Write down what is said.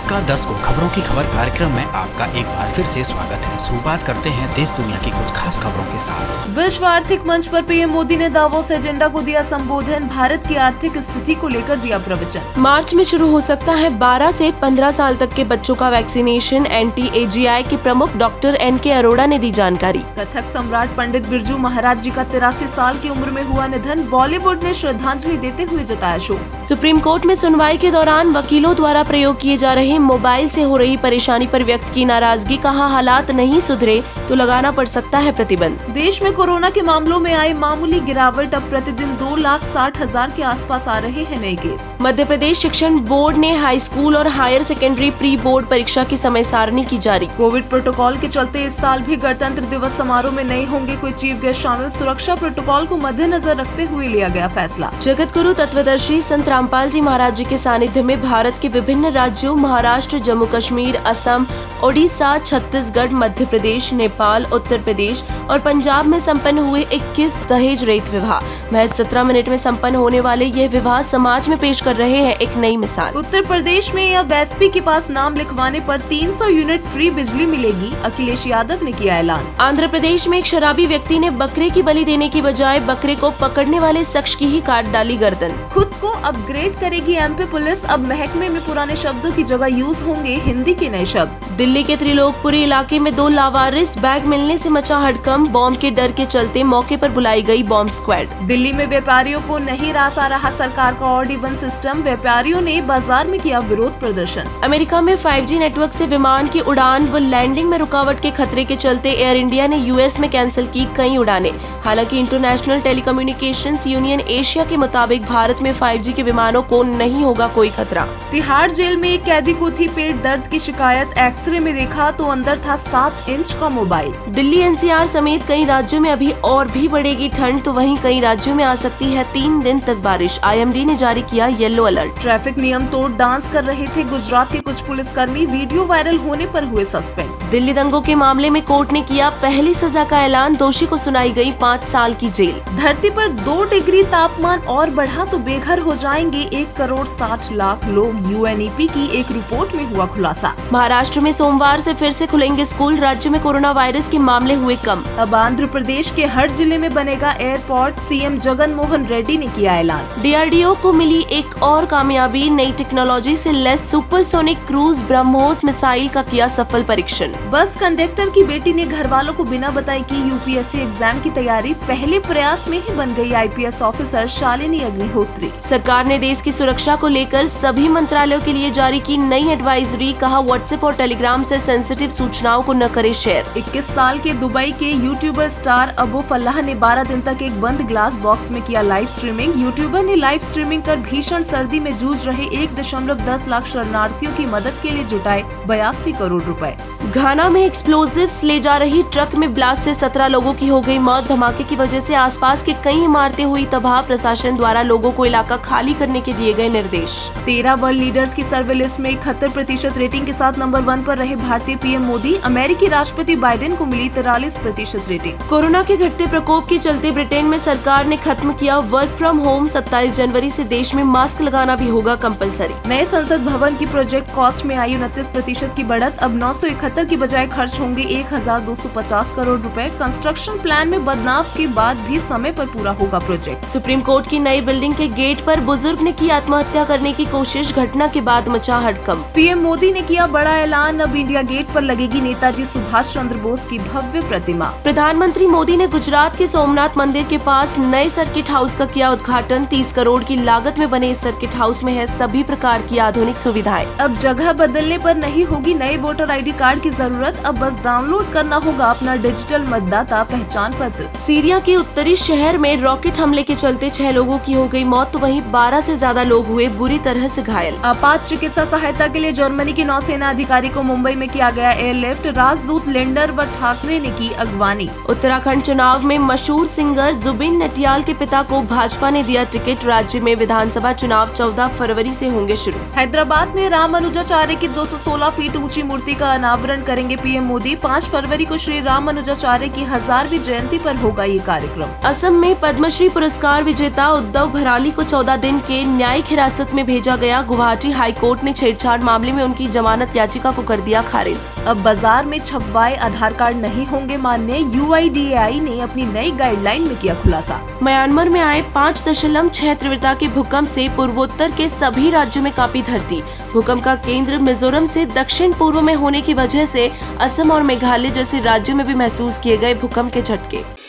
नमस्कार दर्शकों, खबरों की खबर कार्यक्रम में आपका एक बार फिर से स्वागत है। शुरुआत करते हैं देश दुनिया की कुछ खास खबरों के साथ। विश्व आर्थिक मंच पर पीएम मोदी ने दावोस एजेंडा को दिया संबोधन, भारत की आर्थिक स्थिति को लेकर दिया प्रवचन। मार्च में शुरू हो सकता है 12 से 15 साल तक के बच्चों का वैक्सीनेशन, anti-AGI के प्रमुख डॉक्टर NK अरोड़ा ने दी जानकारी। कथक सम्राट पंडित बिरजू महाराज जी का 83 साल की उम्र में हुआ निधन, बॉलीवुड ने श्रद्धांजलि देते हुए जताया शोक। सुप्रीम कोर्ट में सुनवाई के दौरान वकीलों द्वारा प्रयोग किए जा रहे मोबाइल से हो रही परेशानी पर व्यक्त की नाराजगी, कहा हालात नहीं सुधरे तो लगाना पड़ सकता है प्रतिबंध। देश में कोरोना के मामलों में आई मामूली गिरावट, अब प्रतिदिन 2,60,000 के आसपास आ रहे हैं नए केस। मध्य प्रदेश शिक्षण बोर्ड ने हाई स्कूल और हायर सेकेंडरी प्री बोर्ड परीक्षा की समय सारणी की जारी। कोविड प्रोटोकॉल के चलते इस साल भी गणतंत्र दिवस समारोह में नहीं होंगे कोई चीफ गेस्ट शामिल, सुरक्षा प्रोटोकॉल को मद्देनजर रखते हुए लिया गया फैसला। जगत गुरु तत्वदर्शी संत रामपाल जी महाराज जी के सानिध्य में भारत के विभिन्न राज्यों महाराष्ट्र, जम्मू कश्मीर, असम, ओडिशा, छत्तीसगढ़, मध्य प्रदेश, नेपाल, उत्तर प्रदेश और पंजाब में संपन्न हुए 21 दहेज रहित विवाह। महज 17 मिनट में संपन्न होने वाले ये विवाह समाज में पेश कर रहे हैं एक नई मिसाल। उत्तर प्रदेश में अब एसपी के पास नाम लिखवाने पर 300 यूनिट फ्री बिजली मिलेगी, अखिलेश यादव ने किया ऐलान। आंध्र प्रदेश में एक शराबी व्यक्ति ने बकरे की बलि देने की बजाय बकरे को पकड़ने वाले शख्स की ही काट डाली गर्दन। खुद को अपग्रेड करेगी एमपी पुलिस, अब महकमे में पुराने शब्दों की जगह यूज होंगे हिंदी के नए शब्द। दिल्ली के त्रिलोकपुरी इलाके में 2 लावारिस बैग मिलने से मचा हड़कंप, बॉम्ब के डर के चलते मौके पर बुलाई गई बॉम्ब स्क्वाड। दिल्ली में व्यापारियों को नहीं रासा रहा सरकार का ऑड इवन सिस्टम, व्यापारियों ने बाजार में किया विरोध प्रदर्शन। अमेरिका में 5G नेटवर्क से विमान की उड़ान व लैंडिंग में रुकावट के खतरे के चलते एयर इंडिया ने यूएस में कैंसिल की कई उड़ानें। हालांकि इंटरनेशनल टेलीकम्युनिकेशंस यूनियन एशिया के मुताबिक भारत में 5G के विमानों को नहीं होगा कोई खतरा। तिहाड़ जेल में एक कैदी को थी पेट दर्द की शिकायत, एक्सरे में देखा तो अंदर था 7 इंच का मोबाइल। दिल्ली NCR समेत कई राज्यों में अभी और भी बढ़ेगी ठंड, तो वहीं कई राज्यों में आ सकती है 3 दिन तक बारिश। IMD ने जारी किया येलो अलर्ट। ट्रैफिक नियम तोड़ डांस कर रहे थे गुजरात के कुछ पुलिसकर्मी, वीडियो वायरल होने पर हुए सस्पेंड। दिल्ली दंगों के मामले में कोर्ट ने किया पहली सजा का ऐलान, दोषी को सुनाई गई 5 साल की जेल। धरती पर 2 डिग्री तापमान और बढ़ा तो बेघर हो जाएंगे 1,60,00,000 लोग, UNEP की एक रिपोर्ट में हुआ खुलासा। महाराष्ट्र में सोमवार से फिर से खुलेंगे स्कूल, राज्य में कोरोना वायरस के मामले हुए कम। अब आंध्र प्रदेश के हर जिले में बनेगा एयरपोर्ट, सीएम जगन मोहन रेड्डी ने किया ऐलान। DRDO को मिली एक और कामयाबी, नई टेक्नोलॉजी से less supersonic cruise BrahMos missile का किया सफल परीक्षण। बस कंडक्टर की बेटी ने घर वालों को बिना बताए की UPSC एग्जाम की तैयारी, पहले प्रयास में ही बन गई IPS ऑफिसर शालिनी अग्निहोत्री। सरकार ने देश की सुरक्षा को लेकर सभी मंत्रालयों के लिए जारी की नई एडवाइजरी, कहा व्हाट्सएप और टेलीग्राम से सेंसिटिव सूचनाओं को न करे शेयर। 21 साल के दुबई के यूट्यूबर स्टार अबू फल्लाह ने 12 दिन तक एक बंद ग्लास बॉक्स में किया लाइव स्ट्रीमिंग। यूट्यूबर ने लाइव स्ट्रीमिंग कर भीषण सर्दी में जूझ रहे 1.10 लाख शरणार्थियों की मदद के लिए जुटाए 82 करोड़ रुपए। घाना में एक्सप्लोजिव्स ले जा रही ट्रक में ब्लास्ट से 17 लोगों की हो गई मौत, धमाके की वजह से आसपास की कई इमारतें हुई तबाह, प्रशासन द्वारा लोगों को इलाका खाली करने के दिए गए निर्देश। 13 वर्ल्ड लीडर्स की सर्वे लिस्ट में 71% रेटिंग के साथ नंबर 1 पर रहे भारतीय पीएम मोदी, अमेरिकी राष्ट्रपति बाइडेन को मिली 43% रेटिंग। कोरोना के घटते प्रकोप के चलते ब्रिटेन में सरकार ने खत्म किया वर्क फ्रॉम होम, 27 जनवरी से देश में मास्क लगाना भी होगा कंपलसरी। नए संसद भवन की प्रोजेक्ट कॉस्ट में आई 29% की बढ़त, अब 971 की बजाय खर्च होंगे 1,250 करोड़ रुपए। कंस्ट्रक्शन प्लान में बदलाव के बाद भी समय पर पूरा होगा प्रोजेक्ट। सुप्रीम कोर्ट की नई बिल्डिंग के गेट पर बुजुर्ग ने की आत्महत्या करने की कोशिश, घटना के बाद मचा हड़कंप। पीएम मोदी ने किया बड़ा ऐलान, अब इंडिया गेट पर लगेगी नेताजी सुभाष चंद्र बोस की भव्य प्रतिमा। प्रधानमंत्री मोदी ने गुजरात के सोमनाथ मंदिर के पास नए सर्किट हाउस का किया उद्घाटन, 30 करोड़ की लागत में बने इस सर्किट हाउस में है सभी प्रकार की आधुनिक सुविधाएं। अब जगह बदलने पर नहीं होगी नए वोटर ID कार्ड की जरूरत, अब बस डाउनलोड करना होगा अपना डिजिटल मतदाता पहचान पत्र। सीरिया के उत्तरी शहर में रॉकेट हमले के चलते 6 लोगों की हो गई मौत, तो वहीं 12 से ज्यादा लोग हुए बुरी तरह से घायल। आपात चिकित्सा सहायता के लिए जर्मनी के नौसेना अधिकारी को मुंबई में किया गया एयरलिफ्ट, राजदूत लेंडर व ठाकरे ने की अगवानी। उत्तराखंड चुनाव में मशहूर सिंगर जुबिन नटियाल के पिता को भाजपा ने दिया टिकट, राज्य में विधानसभा चुनाव 14 फरवरी से होंगे शुरू। हैदराबाद में रामानुजाचार्य की 216 फीट ऊंची मूर्ति का अनावरण करेंगे पीएम मोदी, 5 फरवरी को श्री रामानुजाचार्य की 1000वीं जयंती पर होगा ये कार्यक्रम। असम में पद्मश्री पुरस्कार विजेता उद्धव भराली को 14 दिन के न्यायिक हिरासत में भेजा गया, गुवाहाटी हाईकोर्ट ने छेड़छाड़ कार्ड मामले में उनकी जमानत याचिका को कर दिया खारिज। अब बाजार में छपवाए आधार कार्ड नहीं होंगे मान्य, UIDAI ने अपनी नई गाइडलाइन में किया खुलासा। म्यांमार में आए 5.6 तीव्रता के भूकंप से पूर्वोत्तर के सभी राज्यों में कांपी धरती। भूकंप का केंद्र मिजोरम से दक्षिण पूर्व में होने की वजह से असम और मेघालय जैसे राज्यों में भी महसूस किए गए भूकंप के झटके।